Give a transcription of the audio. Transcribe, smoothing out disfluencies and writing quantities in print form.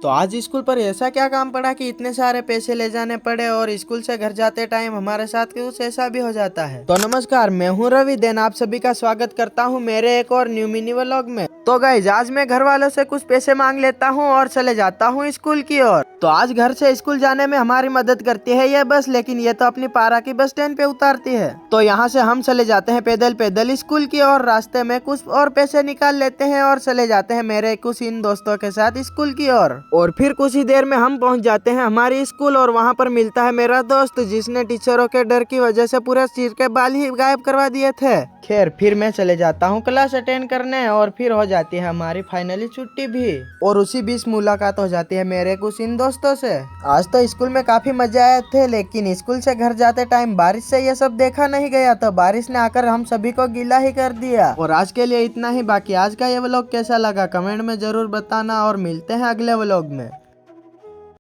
तो आज स्कूल पर ऐसा क्या काम पड़ा कि इतने सारे पैसे ले जाने पड़े और स्कूल से घर जाते टाइम हमारे साथ कुछ ऐसा भी हो जाता है। तो नमस्कार, मैं हूं रवि देन, आप सभी का स्वागत करता हूं मेरे एक और न्यू मिनी व्लॉग में। तो गाइज, आज मैं घर वालों से कुछ पैसे मांग लेता हूं और चले जाता हूं स्कूल की ओर। तो आज घर से स्कूल जाने में हमारी मदद करती है ये बस, लेकिन ये तो अपनी पारा की बस स्टैंड पे उतारती है। तो यहाँ से हम चले जाते हैं पैदल पैदल स्कूल की ओर। रास्ते में कुछ और पैसे निकाल लेते हैं और चले जाते हैं मेरे कुछ इन दोस्तों के साथ स्कूल की ओर। और फिर कुछ ही देर में हम पहुंच जाते हैं हमारी स्कूल और वहाँ पर मिलता है मेरा दोस्त, जिसने टीचरों के डर की वजह से पूरे सिर के बाल ही गायब करवा दिए थे। खैर, फिर मैं चले जाता हूँ क्लास अटेंड करने और फिर हो जाती है हमारी फाइनली छुट्टी भी। और उसी बीच मुलाकात हो जाती है मेरे कुछ इन दोस्तों से। आज तो स्कूल में काफी मजा आए थे, लेकिन स्कूल से घर जाते टाइम बारिश से ये सब देखा नहीं गया, तो बारिश ने आकर हम सभी को गीला ही कर दिया। और आज के लिए इतना ही। बाकी आज का ये व्लॉग कैसा लगा कमेंट में जरूर बताना और मिलते हैं अगले व्लॉग में।